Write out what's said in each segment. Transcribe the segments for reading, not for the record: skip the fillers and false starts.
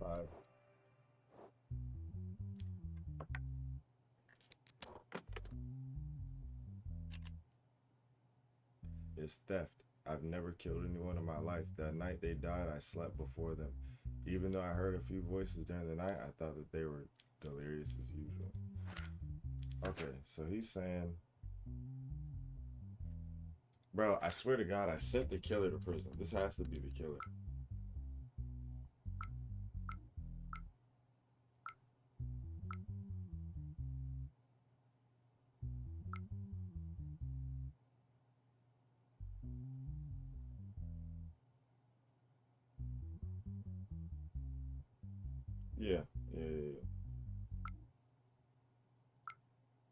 5. It's theft. I've never killed anyone in my life. That night they died, I slept before them. Even though I heard a few voices during the night, I thought that they were delirious as usual. Okay, so he's saying, bro, I swear to God, I sent the killer to prison. This has to be the killer. Yeah.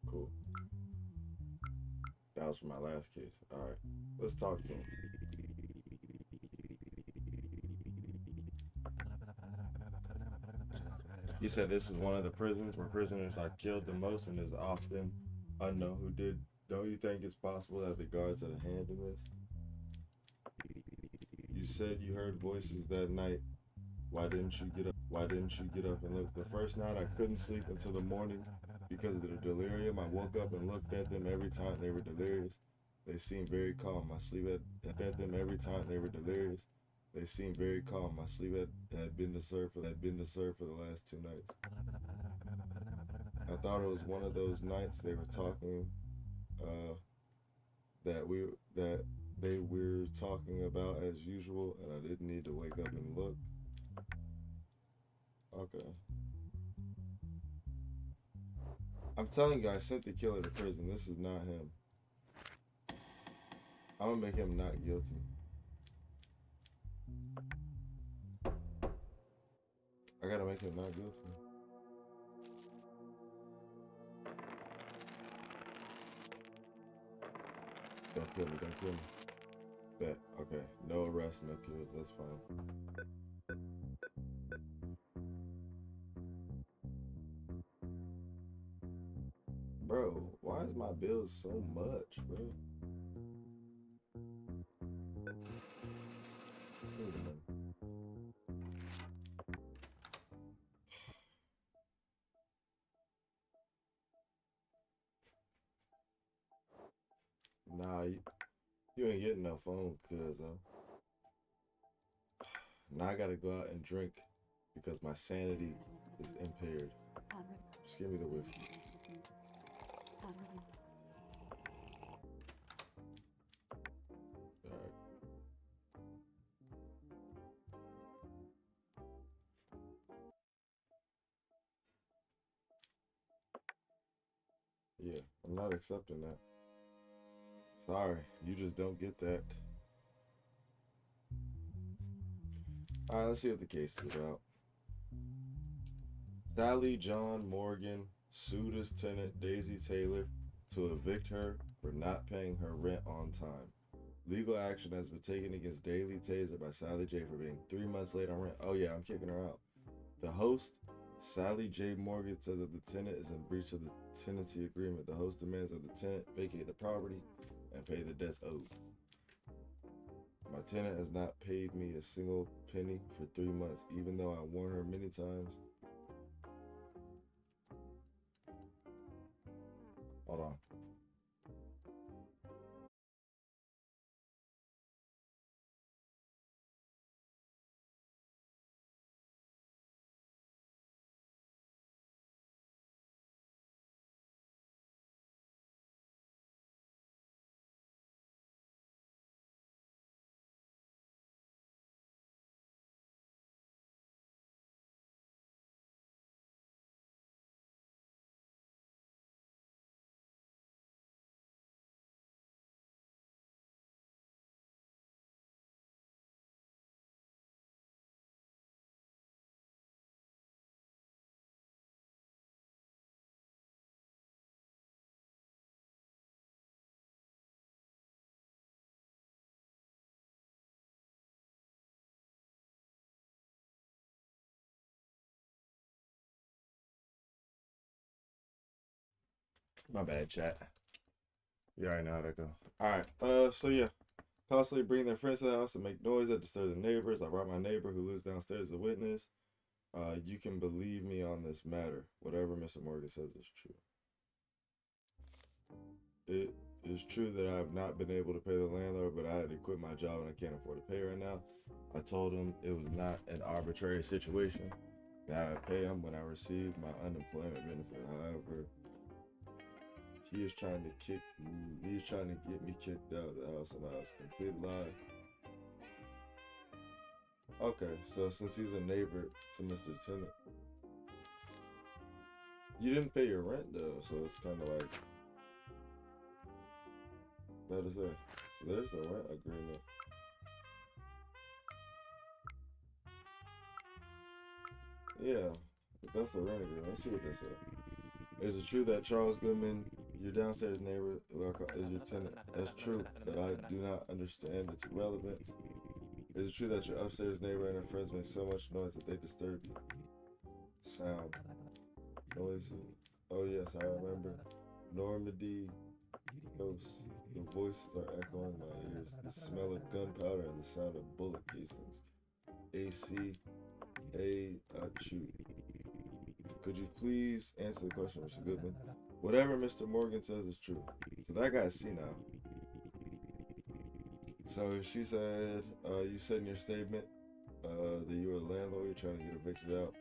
Cool. That was for my last case. All right, let's talk to him. You said this is one of the prisons where prisoners are killed the most and is often unknown who did. Don't you think it's possible that the guards had a hand in this? You said you heard voices that night. Why didn't you get up? Why didn't you get up and look? The first night I couldn't sleep until the morning because of the delirium. I woke up and looked at them every time they were delirious. They seemed very calm. I sleep at them every time they were delirious. They seemed very calm. My sleep had been disturbed for the last 2 nights. I thought it was one of those nights they were talking that they were talking about as usual, and I didn't need to wake up and look. Okay. I'm telling you, I sent the killer to prison. This is not him. I'm gonna make him not guilty. I gotta make him not guilty. Don't kill me, don't kill me. Bet. Okay. No arrests, no kills. That's fine. Bro, why is my bill so much, bro? Nah, you ain't getting no phone, cuz now I gotta go out and drink because my sanity is impaired. Just give me the whiskey. Alright. Yeah, I'm not accepting that. Sorry, you just don't get that. Alright, let's see what the case is about. Sally John Morgan sued his tenant Daisy Taylor to evict her for not paying her rent on time. Legal action has been taken against Daily Taser by Sally J for being 3 months late on rent. Oh yeah, I'm kicking her out. The host, Sally J. Morgan, said that the tenant is in breach of the tenancy agreement. The host demands that the tenant vacate the property and pay the debts owed. My tenant has not paid me a single penny for 3 months, even though I warned her many times. Hold on. My bad, chat. You already know how that go. Alright, so yeah. Constantly bring their friends to the house and make noise that disturb the neighbors. I brought my neighbor who lives downstairs as a witness. You can believe me on this matter. Whatever Mr. Morgan says is true. It is true that I have not been able to pay the landlord, but I had to quit my job and I can't afford to pay right now. I told him it was not an arbitrary situation. That I pay him when I receive my unemployment benefit. However, he's trying to get me kicked out of the house, and I was a complete lie. Okay, so since he's a neighbor to Mr. Tenant, you didn't pay your rent though, so it's kind of like, that is it. So there's the rent agreement. Yeah, that's the rent agreement. Let's see what they say. Is it true that Charles Goodman, your downstairs neighbor, is your tenant? That's true, but I do not understand its relevance. Is it true that your upstairs neighbor and her friends make so much noise that they disturb you? Sound. Noisy. Oh yes, I remember. Normandy Ghosts. The voices are echoing in my ears. The smell of gunpowder and the sound of bullet casings. AC. Achoo. Could you please answer the question, Mr. Goodman? Whatever Mr. Morgan says is true. So that guy's senile. So she said, you said in your statement that you were the landlord, you're trying to get evicted out.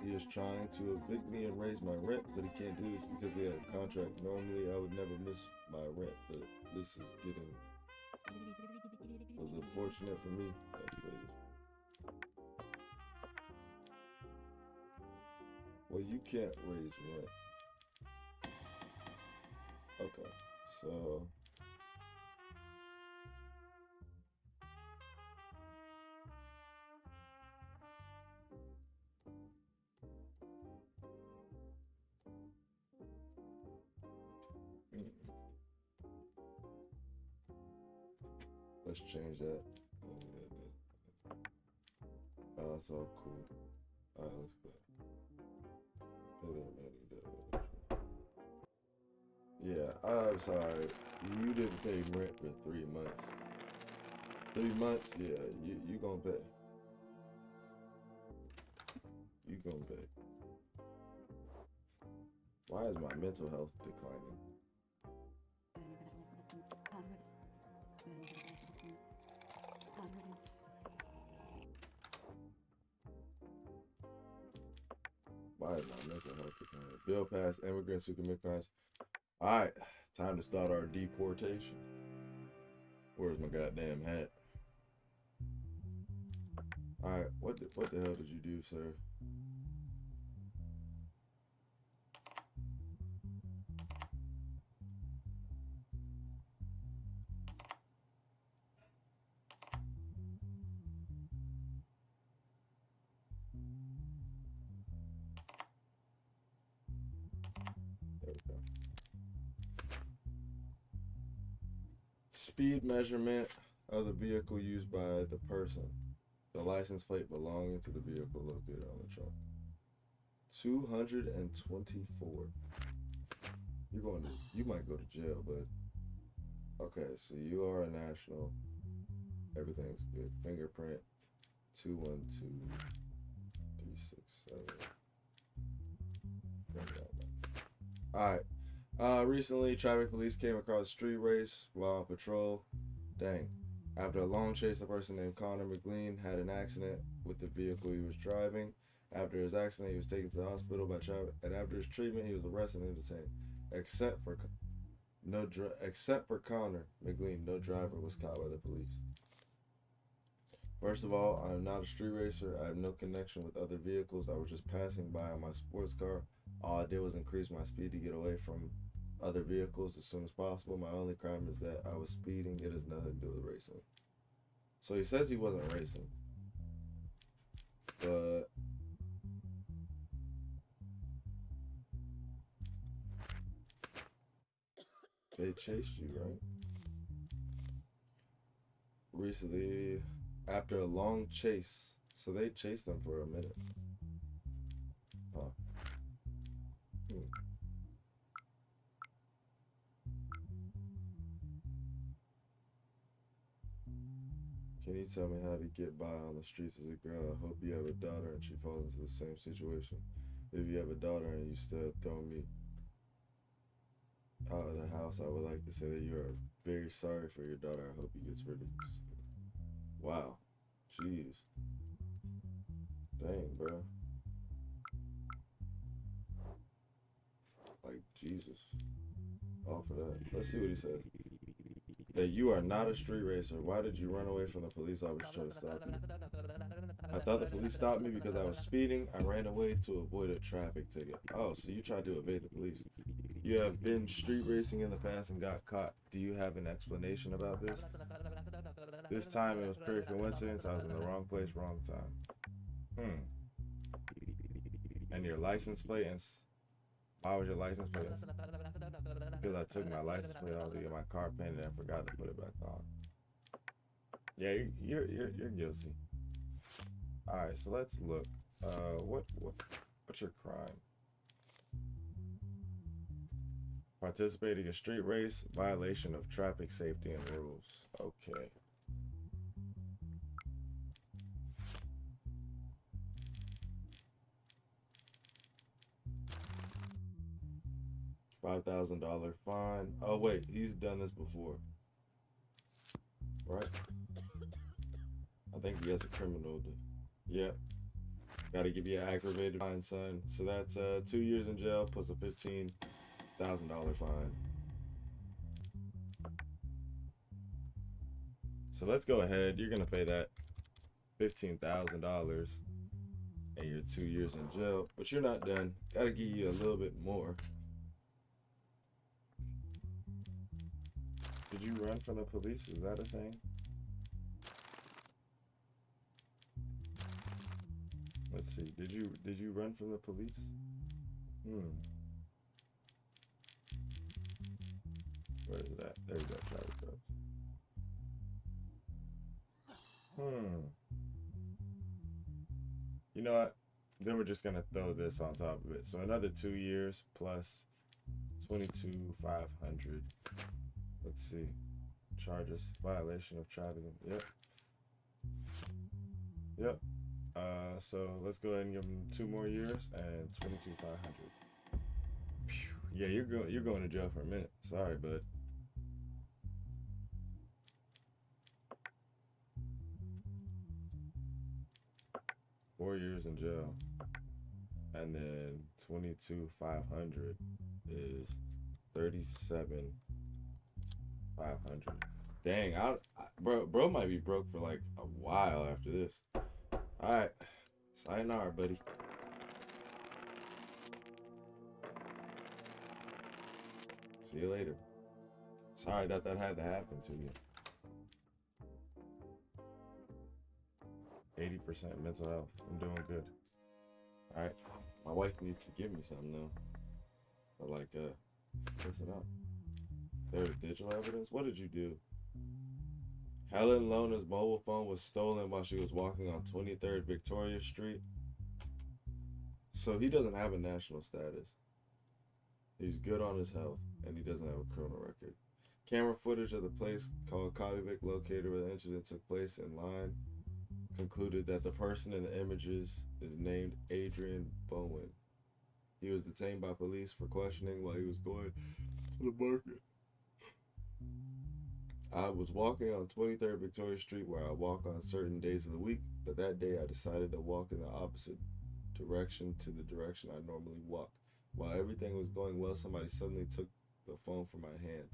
He is trying to evict me and raise my rent, but he can't do this because we had a contract. Normally, I would never miss my rent, but this is was unfortunate for me. Well, you can't raise rent. Okay, so let's change that. Oh, that's all cool. All right, let's go. Yeah, I'm sorry. You didn't pay rent for 3 months. 3 months? Yeah, you gonna pay. You gonna pay. Why is my mental health declining? Why is my mental health declining? Bill passed immigrants who commit crimes. All right, time to start our deportation. Where's my goddamn hat? All right, what the hell did you do, sir? There we go. Speed measurement of the vehicle used by the person. The license plate belonging to the vehicle located on the trunk. 224. You might go to jail, but okay, so you are a national. Everything's good. Fingerprint 212367. Alright. Recently traffic police came across a street race while on patrol. Dang. After a long chase, a person named Connor McLean had an accident with the vehicle he was driving. After his accident, he was taken to the hospital by traffic, and after his treatment, he was arrested and detained. Except for Connor McLean, no driver was caught by the police. First of all, I am not a street racer. I have no connection with other vehicles. I was just passing by on my sports car. All I did was increase my speed to get away from other vehicles as soon as possible. My only crime is that I was speeding. It has nothing to do with racing. So he says he wasn't racing, but they chased you, right? Recently, after a long chase, so they chased them for a minute. Huh. Can you tell me how to get by on the streets as a girl? I hope you have a daughter and she falls into the same situation. If you have a daughter and you still throw me out of the house, I would like to say that you are very sorry for your daughter. I hope he gets rid of you. Wow. Jeez. Dang, bro. Like, Jesus. All for that. Let's see what he says. That you are not a street racer. Why did you run away from the police officer trying to stop you? I thought the police stopped me because I was speeding. I ran away to avoid a traffic ticket. Oh, so you tried to evade the police. You have been street racing in the past and got caught. Do you have an explanation about this? This time it was pure coincidence. I was in the wrong place, wrong time. And your license plate and... Why was your license plate? Because I took my license plate off to get my car painted and forgot to put it back on. Yeah, you're guilty. All right, so let's look. What's your crime? Participating in street race, violation of traffic safety and rules. Okay. $5,000 fine. Oh wait, he's done this before, right? I think he has a criminal. Yep. Got to give you an aggravated fine, son. So that's 2 years in jail plus a $15,000 fine. So let's go ahead. You're gonna pay that $15,000 and you're 2 years in jail, but you're not done. Got to give you a little bit more. Did you run from the police? Is that a thing? Let's see. Did you run from the police? Where is it at? There you go. Traffic cops. You know what? Then we're just gonna throw this on top of it. So another 2 years plus 22,500. Let's see. Charges. Violation of traffic. Yep. So let's go ahead and give him 2 more years and 22,500. Yeah, you're going to jail for a minute. Sorry, bud. Four years in jail, and then 22,500 is 37,500. Dang, bro might be broke for like a while after this. All right, sayonara, buddy. See you later. Sorry that had to happen to you. 80% mental health. I'm doing good. All right, my wife needs to give me something though. But like, listen up. There's digital evidence. What did you do? Helen Lona's mobile phone was stolen while she was walking on 23rd Victoria Street. So he doesn't have a national status. He's good on his health, and he doesn't have a criminal record. Camera footage of the place called Copyvic, located where the incident took place in line, concluded that the person in the images is named Adrian Bowen. He was detained by police for questioning while he was going to the market. I was walking on 23rd Victoria Street, where I walk on certain days of the week, but that day I decided to walk in the opposite direction to the direction I normally walk. While everything was going well, somebody suddenly took the phone from my hand.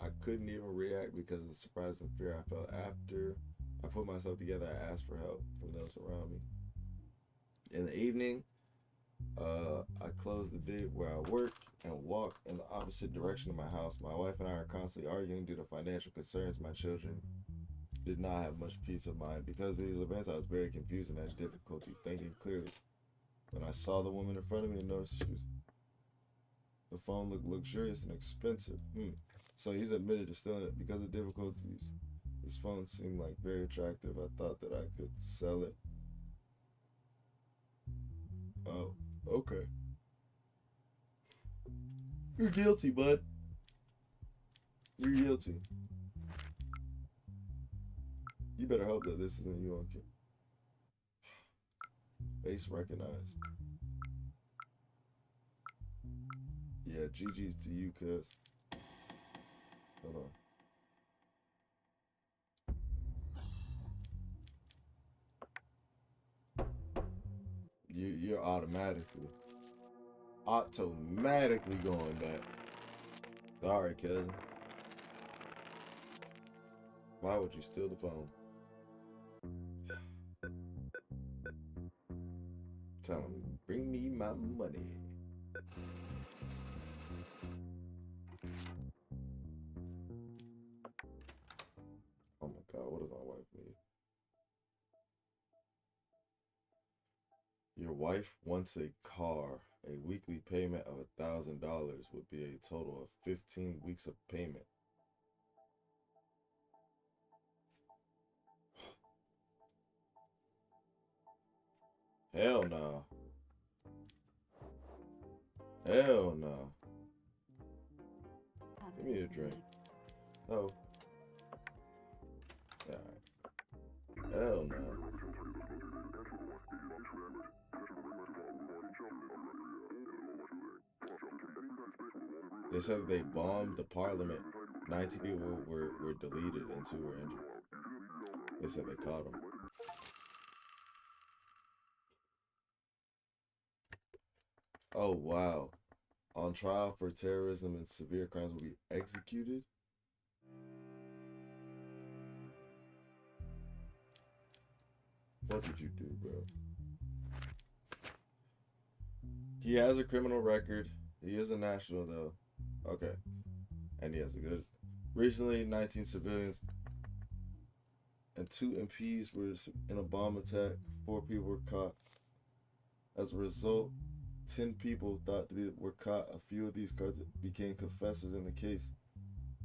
I couldn't even react because of the surprise and fear I felt. After I put myself together, I asked for help from those around me. In the evening, I closed the day where I work and walk in the opposite direction of my house. My wife and I are constantly arguing due to financial concerns. My children did not have much peace of mind. Because of these events, I was very confused and had difficulty thinking clearly. When I saw the woman in front of me and noticed the phone looked luxurious and expensive. So he's admitted to stealing it. Because of difficulties, this phone seemed like very attractive. I thought that I could sell it. Oh, okay. You're guilty, bud. You're guilty. You better hope that this isn't you on camera. Face recognized. Yeah, GG's to you, cuz. Hold on. You're automatically going back. Sorry, cousin. Why would you steal the phone? Tell him, bring me my money. Oh my God, what does my wife need? Your wife wants a car. A weekly payment of $1,000 would be a total of 15 weeks of payment. Hell no. Hell no. Give me a drink. Oh. Alright. Hell no. They said they bombed the parliament. 90 people were deleted and 2 were injured. They said they caught them. Oh, wow. On trial for terrorism and severe crimes will be executed? What did you do, bro? He has a criminal record. He is a national, though. Okay. And he has a good... Recently, 19 civilians and 2 MPs were in a bomb attack. 4 people were caught. As a result, 10 people thought to be were caught. A few of these became confessors in the case.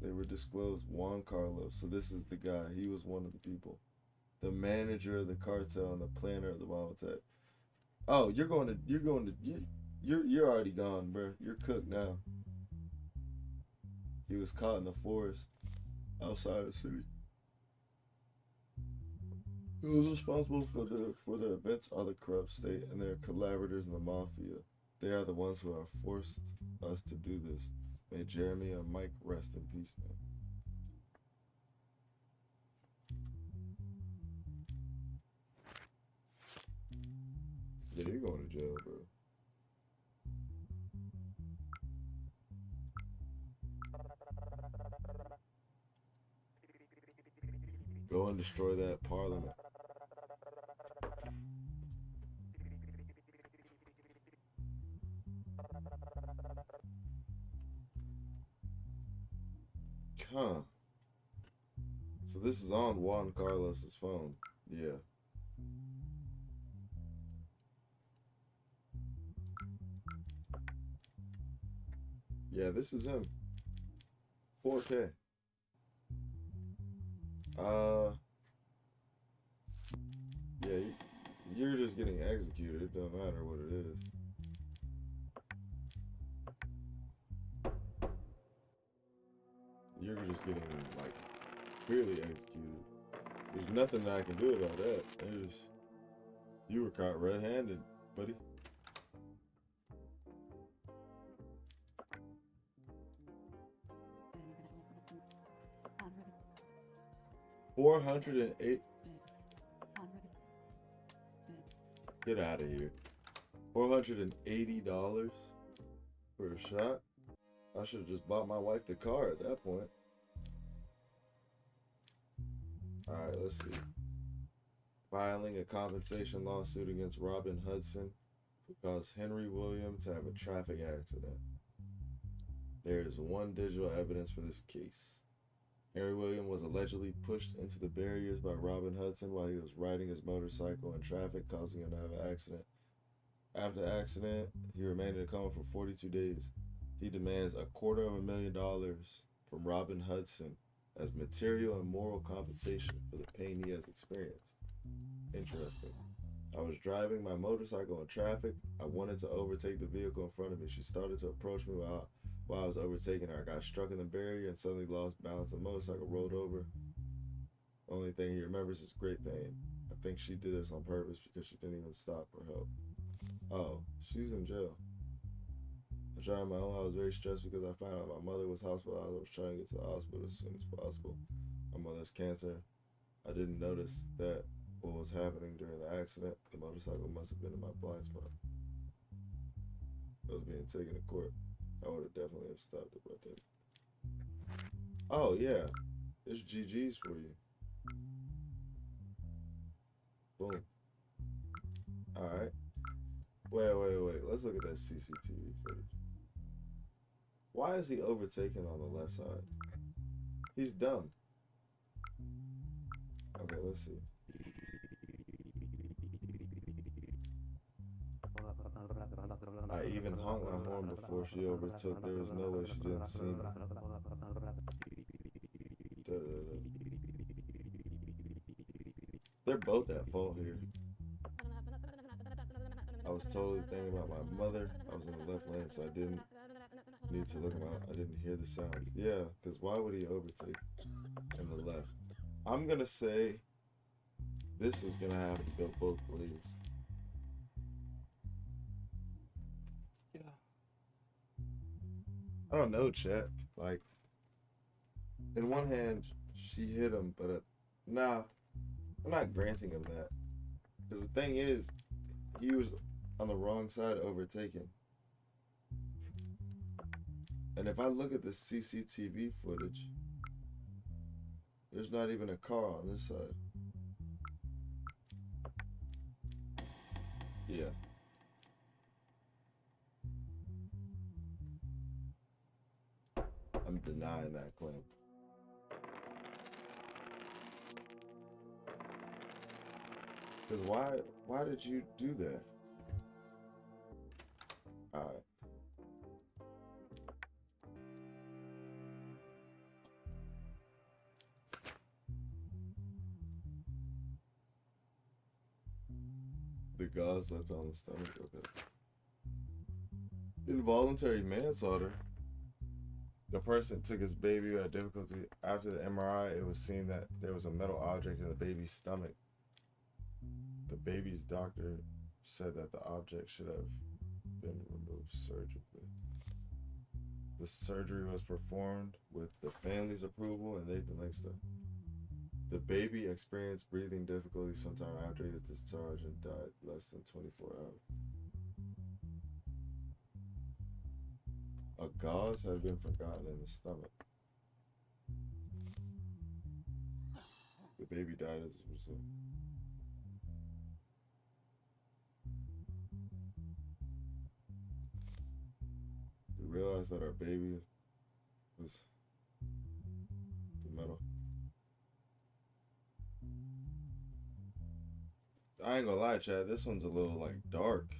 They were disclosed. Juan Carlos. So this is the guy. He was one of the people. The manager of the cartel and the planner of the bomb attack. Oh, you're already gone, bro. You're cooked now. He was caught in the forest outside the city. Those responsible for the events are the corrupt state and their collaborators in the mafia. They are the ones who have forced us to do this. May Jeremy and Mike rest in peace, man. Yeah, you're going to jail, bro. Go and destroy that parliament. Huh. So this is on Juan Carlos's phone. Yeah. Yeah, this is him. 4K. Yeah, you're just getting executed. It don't matter what it is. You're just getting, like, clearly executed. There's nothing that I can do about that. You were caught red-handed, buddy. $408. Get out of here. $480 for a shot? I should have just bought my wife the car at that point. Alright, let's see. Filing a compensation lawsuit against Robin Hudson who caused Henry William to have a traffic accident. There is one digital evidence for this case. Henry William was allegedly pushed into the barriers by Robin Hudson while he was riding his motorcycle in traffic, causing him to have an accident. After the accident, he remained in a coma for 42 days. He demands $250,000 from Robin Hudson as material and moral compensation for the pain he has experienced. Interesting. I was driving my motorcycle in traffic. I wanted to overtake the vehicle in front of me. She started to approach me while I was overtaking her. I got struck in the barrier and suddenly lost balance. The motorcycle rolled over. Only thing he remembers is great pain. I think she did this on purpose because she didn't even stop or help. Oh, she's in jail. I tried my own. I was very stressed because I found out my mother was hospitalized. I was trying to get to the hospital as soon as possible. My mother has cancer. I didn't notice that what was happening during the accident. The motorcycle must have been in my blind spot. I was being taken to court. I would have definitely have stopped it, but I didn't. Oh yeah, it's GG's for you. Boom. All right. Wait. Let's look at that CCTV footage. Why is he overtaken on the left side? He's dumb. Okay, let's see. I even honked my horn before she overtook. There was no way she didn't see me. They're both at fault here. I was totally thinking about my mother. I was in the left lane, so I didn't need to look around. I didn't hear the sounds. Yeah, because why would he overtake in the left? I'm going to say this is going to have to go both ways. Yeah. I don't know, chat. Like, in one hand, she hit him, but nah, I'm not granting him that. Because the thing is, he was on the wrong side overtaken. And if I look at the CCTV footage, there's not even a car on this side. Yeah. I'm denying that claim. Because why did you do that? Alright. The gauze left on the stomach. Okay. Involuntary manslaughter. The person took his baby who had difficulty. After the MRI, it was seen that there was a metal object in the baby's stomach. The baby's doctor said that the object should have been removed surgically. The surgery was performed with the family's approval and Nathan Langston. The baby experienced breathing difficulty sometime after he was discharged and died less than 24 hours. A gauze had been forgotten in the stomach. The baby died as a result. We realized that our baby was the metal. I ain't gonna lie, Chad, this one's a little like dark.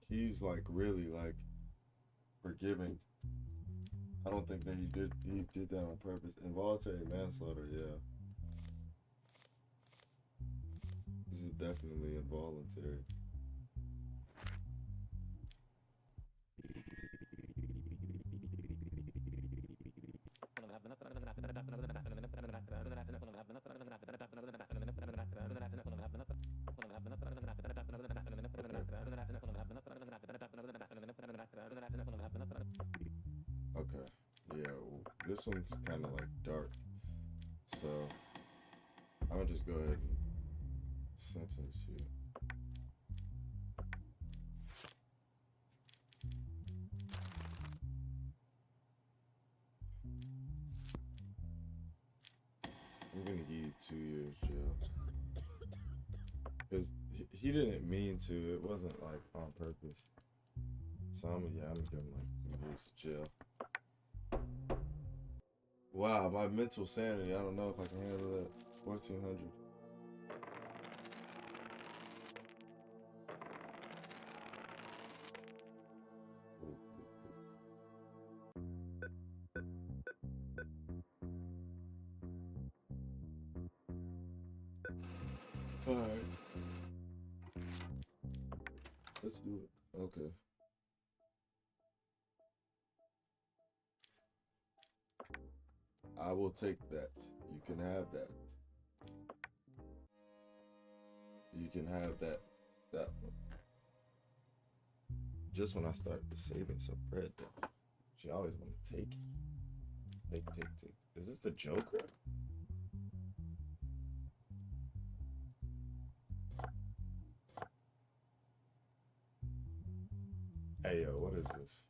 He's like really like forgiving. I don't think that he did that on purpose. Involuntary manslaughter, yeah. This is definitely involuntary. Okay, yeah, well, this one's kind of like dark, so I'm gonna just go ahead and sentence you. I'm gonna give you 2 years jail. Because he didn't mean to, it wasn't like on purpose. So I'm gonna give him like 2 years jail. Wow, my mental sanity, I don't know if I can handle that. 1400. Alright. Let's do it. Okay. I will take that. You can have that. You can have that. That one. Just when I start saving some bread, though. She always want to take it. Take. Is this the Joker? Hey, yo, what is this?